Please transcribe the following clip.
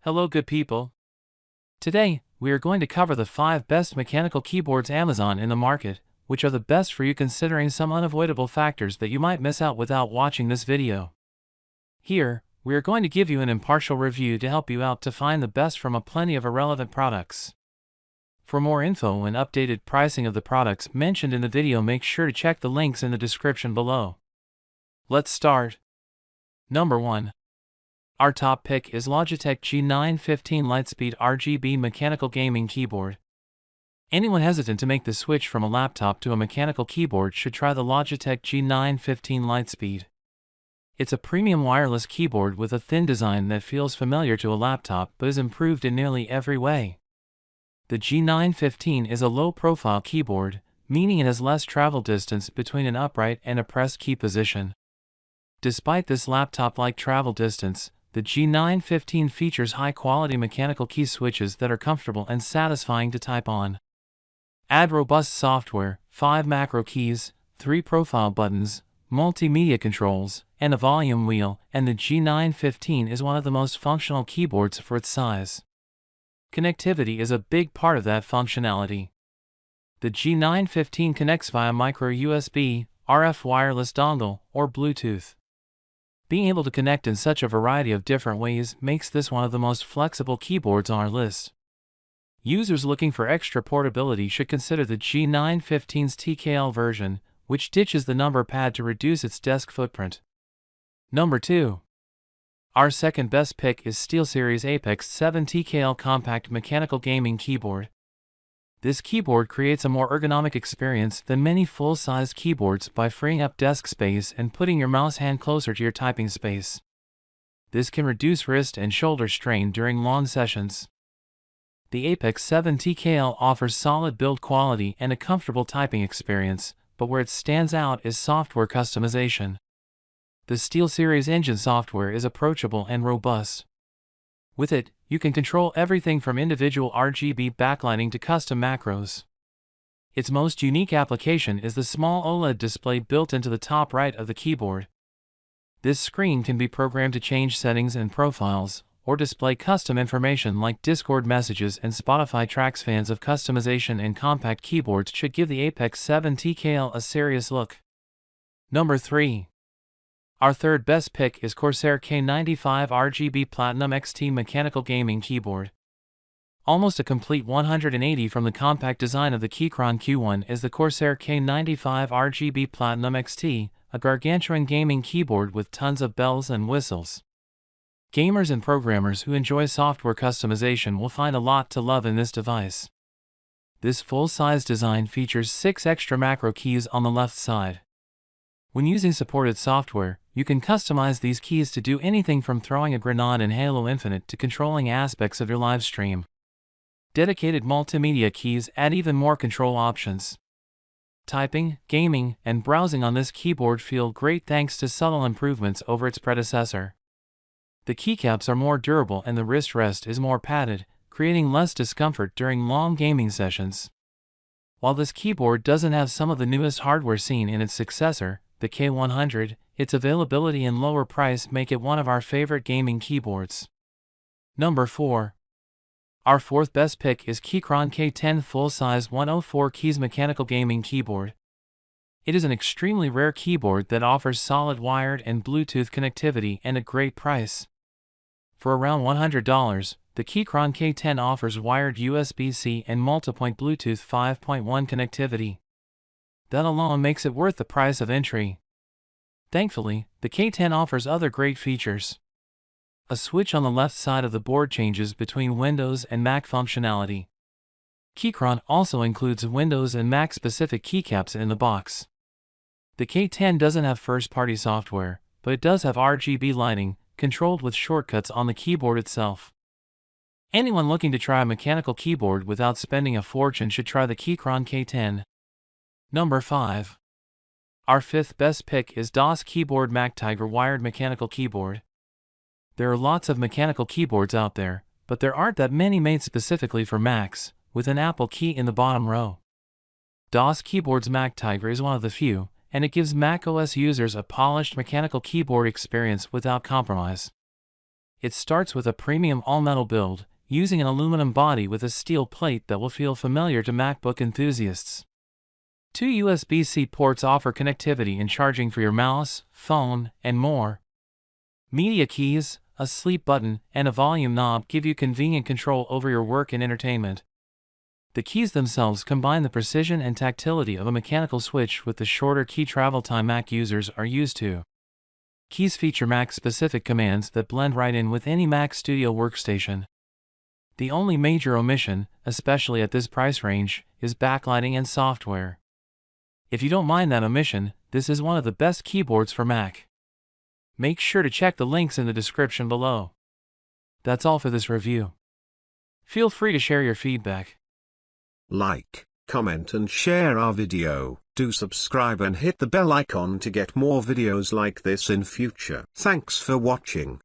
Hello good people. Today, we are going to cover the 5 best mechanical keyboards Amazon in the market, which are the best for you considering some unavoidable factors that you might miss out without watching this video. Here, we are going to give you an impartial review to help you out to find the best from a plenty of irrelevant products. For more info and updated pricing of the products mentioned in the video, make sure to check the links in the description below. Let's start. Number 1. Our top pick is Logitech G915 Lightspeed RGB Mechanical Gaming Keyboard. Anyone hesitant to make the switch from a laptop to a mechanical keyboard should try the Logitech G915 Lightspeed. It's a premium wireless keyboard with a thin design that feels familiar to a laptop but is improved in nearly every way. The G915 is a low-profile keyboard, meaning it has less travel distance between an upright and a pressed key position. Despite this laptop-like travel distance, the G915 features high-quality mechanical key switches that are comfortable and satisfying to type on. Add robust software, 5 macro keys, 3 profile buttons, multimedia controls, and a volume wheel, and the G915 is one of the most functional keyboards for its size. Connectivity is a big part of that functionality. The G915 connects via micro USB, RF wireless dongle, or Bluetooth. Being able to connect in such a variety of different ways makes this one of the most flexible keyboards on our list. Users looking for extra portability should consider the G915's TKL version, which ditches the number pad to reduce its desk footprint. Number 2. Our second best pick is SteelSeries Apex 7 TKL Compact Mechanical Gaming Keyboard. This keyboard creates a more ergonomic experience than many full-size keyboards by freeing up desk space and putting your mouse hand closer to your typing space. This can reduce wrist and shoulder strain during long sessions. The Apex 7 TKL offers solid build quality and a comfortable typing experience, but where it stands out is software customization. The SteelSeries engine software is approachable and robust. With it, you can control everything from individual RGB backlighting to custom macros. Its most unique application is the small OLED display built into the top right of the keyboard. This screen can be programmed to change settings and profiles, or display custom information like Discord messages and Spotify tracks. Fans of customization and compact keyboards should give the Apex 7 TKL a serious look. Number 3. Our third best pick is Corsair K95 RGB Platinum XT Mechanical Gaming Keyboard. Almost a complete 180 from the compact design of the Keychron Q1 is the Corsair K95 RGB Platinum XT, a gargantuan gaming keyboard with tons of bells and whistles. Gamers and programmers who enjoy software customization will find a lot to love in this device. This full-size design features 6 extra macro keys on the left side. When using supported software, you can customize these keys to do anything from throwing a grenade in Halo Infinite to controlling aspects of your live stream. Dedicated multimedia keys add even more control options. Typing, gaming, and browsing on this keyboard feel great thanks to subtle improvements over its predecessor. The keycaps are more durable and the wrist rest is more padded, creating less discomfort during long gaming sessions. While this keyboard doesn't have some of the newest hardware seen in its successor, the K100, its availability and lower price make it one of our favorite gaming keyboards. Number 4. Our fourth best pick is Keychron K10 Full-Size 104 Keys Mechanical Gaming Keyboard. It is an extremely rare keyboard that offers solid wired and Bluetooth connectivity and a great price. For around $100, the Keychron K10 offers wired USB-C and multipoint Bluetooth 5.1 connectivity. That alone makes it worth the price of entry. Thankfully, the K10 offers other great features. A switch on the left side of the board changes between Windows and Mac functionality. Keychron also includes Windows and Mac-specific keycaps in the box. The K10 doesn't have first-party software, but it does have RGB lighting, controlled with shortcuts on the keyboard itself. Anyone looking to try a mechanical keyboard without spending a fortune should try the Keychron K10. Number 5. Our fifth best pick is DOS Keyboard MacTigr Wired Mechanical Keyboard. There are lots of mechanical keyboards out there, but there aren't that many made specifically for Macs, with an Apple key in the bottom row. DOS Keyboard's MacTigr is one of the few, and it gives macOS users a polished mechanical keyboard experience without compromise. It starts with a premium all-metal build, using an aluminum body with a steel plate that will feel familiar to MacBook enthusiasts. 2 USB-C ports offer connectivity and charging for your mouse, phone, and more. Media keys, a sleep button, and a volume knob give you convenient control over your work and entertainment. The keys themselves combine the precision and tactility of a mechanical switch with the shorter key travel time Mac users are used to. Keys feature Mac-specific commands that blend right in with any Mac Studio workstation. The only major omission, especially at this price range, is backlighting and software. If you don't mind that omission, this is one of the best keyboards for Mac. Make sure to check the links in the description below. That's all for this review. Feel free to share your feedback. Like, comment and share our video. Do subscribe and hit the bell icon to get more videos like this in future. Thanks for watching.